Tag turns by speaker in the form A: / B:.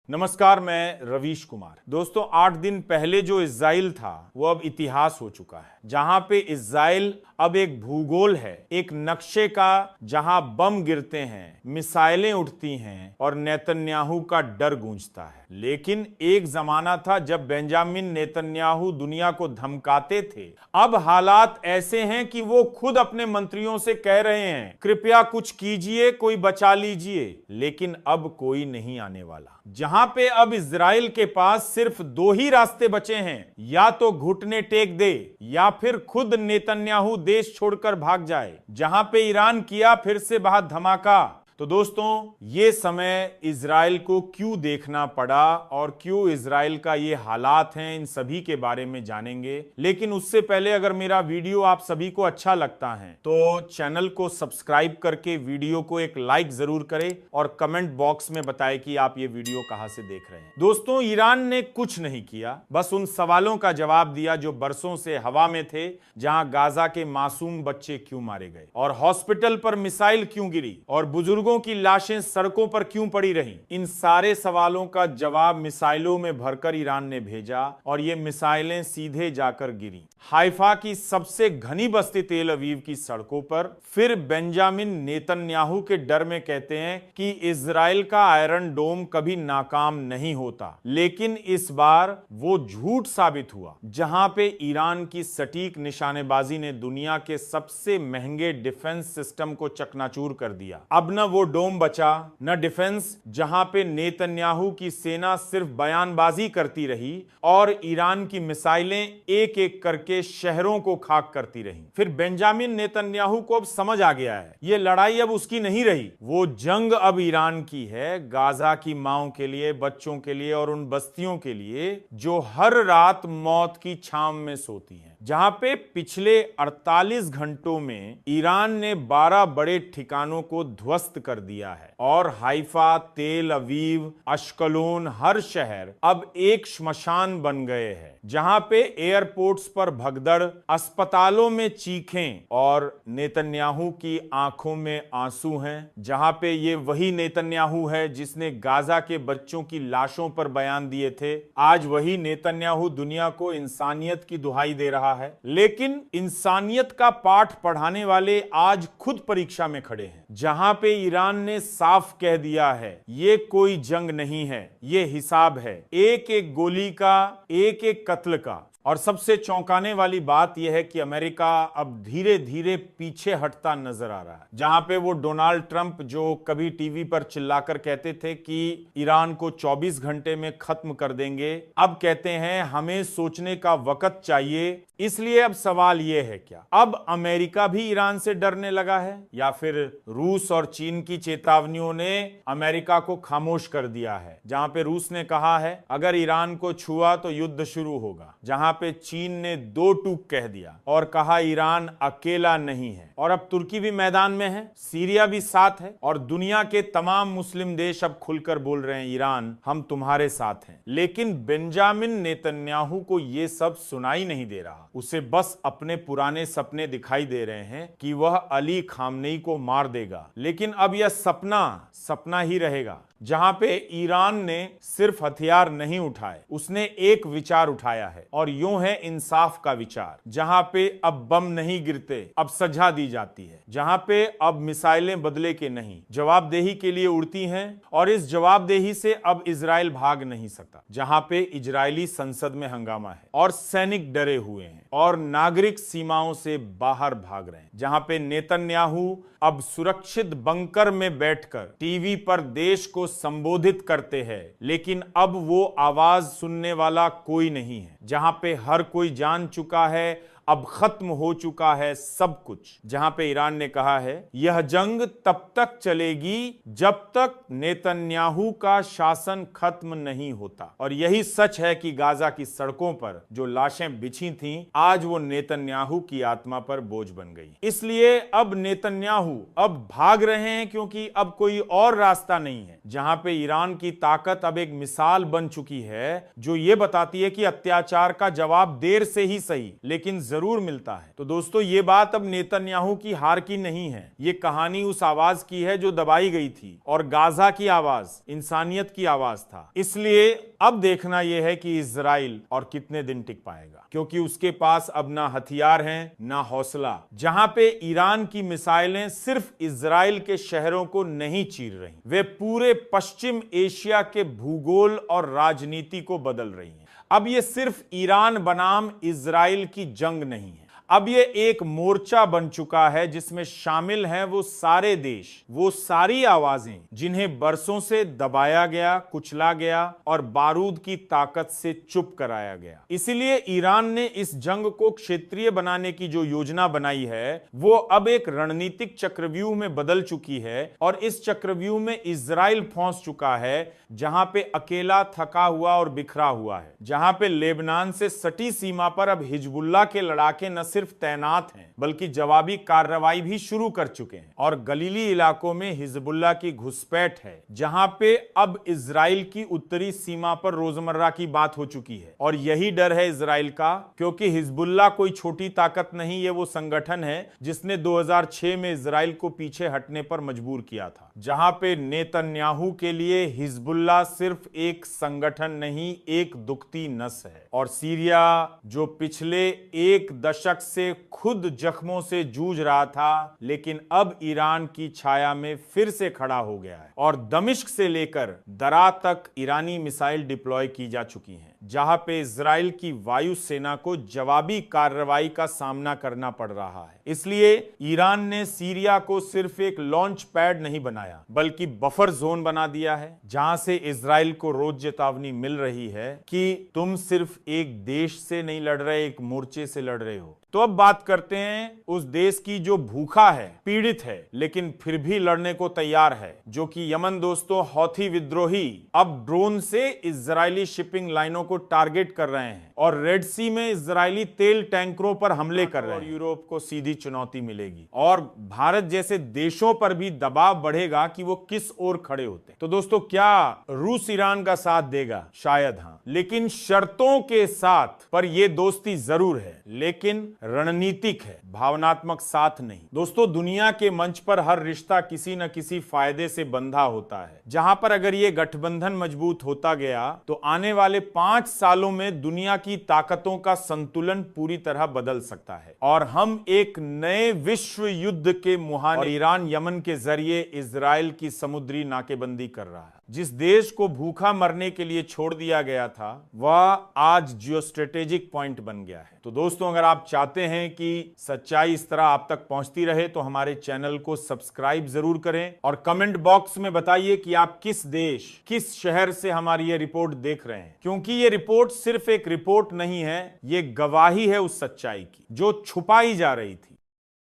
A: नमस्कार, मैं रवीश कुमार। दोस्तों, 8 दिन पहले जो इज़राइल था वो अब इतिहास हो चुका है, जहां पे इज़राइल अब एक भूगोल है, एक नक्शे का, जहां बम गिरते हैं, मिसाइलें उठती हैं और नेतन्याहू का डर गूंजता है। लेकिन एक जमाना था जब बेंजामिन नेतन्याहू दुनिया को धमकाते थे। अब हालात ऐसे हैं कि वो खुद अपने मंत्रियों से कह रहे हैं, कृपया कुछ कीजिए, कोई बचा लीजिए। लेकिन अब कोई नहीं आने वाला। जहां पे अब इजराइल के पास सिर्फ 2 ही रास्ते बचे हैं, या तो घुटने टेक दे या फिर खुद नेतन्याहू देश छोड़कर भाग जाए। जहां पे ईरान किया फिर से बहुत धमाका। तो दोस्तों, ये समय इजराइल को क्यों देखना पड़ा और क्यों इजराइल का ये हालात हैं, इन सभी के बारे में जानेंगे। लेकिन उससे पहले अगर मेरा वीडियो आप सभी को अच्छा लगता है तो चैनल को सब्सक्राइब करके वीडियो को एक लाइक जरूर करें और कमेंट बॉक्स में बताएं कि आप ये वीडियो कहां से देख रहे हैं। दोस्तों, ईरान ने कुछ नहीं किया, बस उन सवालों का जवाब दिया जो बरसों से हवा में थे। जहां गाजा के मासूम बच्चे क्यों मारे गए और हॉस्पिटल पर मिसाइल क्यों गिरी और बुजुर्गों की लाशें सड़कों पर क्यों पड़ी रहीं, इन सारे सवालों का जवाब मिसाइलों में भरकर ईरान ने भेजा और ये मिसाइलें सीधे जाकर गिरी हाइफा की सबसे घनी बस्ती तेल अवीव की सड़कों पर। फिर बेंजामिन नेतन्याहू के डर में कहते हैं कि इजराइल का आयरन डोम कभी नाकाम नहीं होता। लेकिन इस बार वो झूठ साबित हुआ। जहां पे ईरान की सटीक निशानेबाजी ने दुनिया के सबसे महंगे डिफेंस सिस्टम को चकनाचूर कर दिया। अब न वो डोम बचा न डिफेंस। जहां पे नेतन्याहू की सेना सिर्फ बयानबाजी करती रही और ईरान की मिसाइलें एक एक करके शहरों को खाक करती रहीं। फिर बेंजामिन नेतन्याहू को अब समझ आ गया है, ये लड़ाई अब उसकी नहीं रही, वो जंग अब ईरान की है, गाजा की माओं के लिए, बच्चों के लिए और उन बस्तियों के लिए जो हर रात मौत की छांव में सोती हैं। जहां पे पिछले 48 घंटों में ईरान ने 12 बड़े ठिकानों को ध्वस्त कर दिया है और हाइफा, तेल अवीव, अश्कलोन, हर शहर अब एक श्मशान बन गए हैं। जहां पे एयरपोर्ट्स पर भगदड़, अस्पतालों में चीखें और नेतन्याहू की आंखों में आंसू हैं। जहां पे ये वही नेतन्याहू है जिसने गाजा के बच्चों की लाशों पर बयान दिए थे। आज वही नेतन्याहू दुनिया को इंसानियत की दुहाई दे रहा है। लेकिन इंसानियत का पाठ पढ़ाने वाले आज खुद परीक्षा में खड़े हैं। जहां पे ईरान ने साफ कह दिया है, ये कोई जंग नहीं है, ये हिसाब है, एक एक गोली का, एक एक कत्ल का। और सबसे चौंकाने वाली बात यह है कि अमेरिका अब धीरे धीरे पीछे हटता नजर आ रहा है। जहां पे वो डोनाल्ड ट्रंप जो कभी टीवी पर चिल्लाकर कहते थे कि ईरान को 24 घंटे में खत्म कर देंगे, अब कहते हैं हमें सोचने का वक्त चाहिए। इसलिए अब सवाल यह है, क्या अब अमेरिका भी ईरान से डरने लगा है या फिर रूस और चीन की चेतावनियों ने अमेरिका को खामोश कर दिया है? जहां पे रूस ने कहा है अगर ईरान को छुआ तो युद्ध शुरू होगा। जहां पे चीन ने 2 टूक कह दिया और कहा ईरान अकेला नहीं है। और अब तुर्की भी मैदान में है, सीरिया भी साथ है और दुनिया के तमाम मुस्लिम देश अब खुलकर बोल रहे हैं ईरान हम तुम्हारे साथ हैं। लेकिन बेंजामिन नेतन्याहू को यह सब सुनाई नहीं दे रहा। उसे बस अपने पुराने सपने दिखाई दे रहे हैं कि वह अली खामनेई को मार देगा। लेकिन अब यह सपना ही रहेगा। जहां पे ईरान ने सिर्फ हथियार नहीं उठाए, उसने एक विचार उठाया है और यूं है इंसाफ का विचार। जहां पे अब बम नहीं गिरते, अब सजा दी जाती है। जहां पे अब मिसाइलें बदले के नहीं, जवाबदेही के लिए उड़ती हैं और इस जवाबदेही से अब इजराइल भाग नहीं सकता। जहां पे इजरायली संसद में हंगामा है और सैनिक डरे हुए हैं और नागरिक सीमाओं से बाहर भाग रहे हैं। जहां पे नेतन्याहू अब सुरक्षित बंकर में बैठकर टीवी पर देश को संबोधित करते हैं, लेकिन अब वो आवाज सुनने वाला कोई नहीं है। जहां पे हर कोई जान चुका है अब खत्म हो चुका है सब कुछ। जहां पे ईरान ने कहा है यह जंग तब तक चलेगी जब तक नेतन्याहू का शासन खत्म नहीं होता। और यही सच है कि गाजा की सड़कों पर जो लाशें बिछी थीं, आज वो नेतन्याहू की आत्मा पर बोझ बन गई। इसलिए अब नेतन्याहू अब भाग रहे हैं क्योंकि अब कोई और रास्ता नहीं है। जहां पे ईरान की ताकत अब एक मिसाल बन चुकी है जो ये बताती है कि अत्याचार का जवाब देर से ही सही लेकिन जरूर मिलता है। तो दोस्तों ये बात अब नेतन्याहू की हार की नहीं है, ये कहानी उस आवाज की है जो दबाई गई थी, और गाजा की आवाज इंसानियत की आवाज था। इसलिए अब देखना यह है कि इजराइल और कितने दिन टिक पाएगा, क्योंकि उसके पास अब ना हथियार हैं ना हौसला। जहां पे ईरान की मिसाइलें सिर्फ इजराइल के शहरों को नहीं चीर रही, वे पूरे पश्चिम एशिया के भूगोल और राजनीति को बदल रही हैं। अब ये सिर्फ ईरान बनाम इजराइल की जंग नहीं है, अब ये एक मोर्चा बन चुका है जिसमें शामिल हैं वो सारे देश, वो सारी आवाजें जिन्हें बरसों से दबाया गया, कुचला गया और बारूद की ताकत से चुप कराया गया। इसीलिए ईरान ने इस जंग को क्षेत्रीय बनाने की जो योजना बनाई है वो अब एक रणनीतिक चक्रव्यूह में बदल चुकी है, और इस चक्रव्यूह में इजराइल फंस चुका है, जहां पे अकेला, थका हुआ और बिखरा हुआ है, जहां पे लेबनान से सटी सीमा पर अब हिजबुल्लाह के लड़ाके न सिर्फ तैनात हैं बल्कि जवाबी कार्रवाई भी शुरू कर चुके हैं, और गलीली इलाकों में हिजबुल्लाह की घुसपैठ है, जहां पे अब इजराइल की उत्तरी सीमा पर रोजमर्रा की बात हो चुकी है। और यही डर है इजराइल का, क्योंकि हिजबुल्लाह कोई छोटी ताकत नहीं, ये वो संगठन है जिसने 2006 में इजराइल को पीछे हटने पर मजबूर किया था, जहां पे नेतन्याहू के लिए हिजबुल्लाह सिर्फ एक संगठन नहीं, एक दुखती नस है। और सीरिया जो पिछले एक दशक से खुद जख्मों से जूझ रहा था, लेकिन अब ईरान की छाया में फिर से खड़ा हो गया है, और दमिश्क से लेकर दरा तक ईरानी मिसाइल डिप्लॉय की जा चुकी हैं, जहां पे इजराइल की वायु सेना को जवाबी कार्रवाई का सामना करना पड़ रहा है। इसलिए ईरान ने सीरिया को सिर्फ एक लॉन्च पैड नहीं बनाया बल्कि बफर जोन बना दिया है, जहां से इजराइल को रोज चेतावनी मिल रही है कि तुम सिर्फ एक देश से नहीं लड़ रहे, एक मोर्चे से लड़ रहे हो। तो अब बात करते हैं उस देश की जो भूखा है, पीड़ित है, लेकिन फिर भी लड़ने को तैयार है, जो कि यमन। दोस्तों, हौथी विद्रोही अब ड्रोन से इजरायली शिपिंग लाइनों को टारगेट कर रहे हैं और रेड सी में इजरायली तेल टैंकरों पर हमले कर रहे हैं। यूरोप को सीधी चुनौती मिलेगी और भारत जैसे देशों पर भी दबाव बढ़ेगा कि वो किस ओर खड़े होते हैं। तो दोस्तों, क्या रूस ईरान का साथ देगा? शायद हाँ, लेकिन शर्तों के साथ। पर यह दोस्ती जरूर है, लेकिन रणनीतिक है, भावनात्मक साथ नहीं। दोस्तों, दुनिया के मंच पर हर रिश्ता किसी न किसी फायदे से बंधा होता है। जहां पर अगर ये गठबंधन मजबूत होता गया तो आने वाले 5 सालों में दुनिया की ताकतों का संतुलन पूरी तरह बदल सकता है और हम एक नए विश्व युद्ध के मुहाने। और ईरान यमन के जरिए इजराइल की समुद्री नाकेबंदी कर रहा है। जिस देश को भूखा मरने के लिए छोड़ दिया गया था वह आज जियोस्ट्रेटेजिक पॉइंट बन गया है। तो दोस्तों, अगर आप चाहते हैं कि सच्चाई इस तरह आप तक पहुंचती रहे तो हमारे चैनल को सब्सक्राइब जरूर करें और कमेंट बॉक्स में बताइए कि आप किस देश, किस शहर से हमारी ये रिपोर्ट देख रहे हैं, क्योंकि ये रिपोर्ट सिर्फ एक रिपोर्ट नहीं है, ये गवाही है उस सच्चाई की जो छुपाई जा रही थी।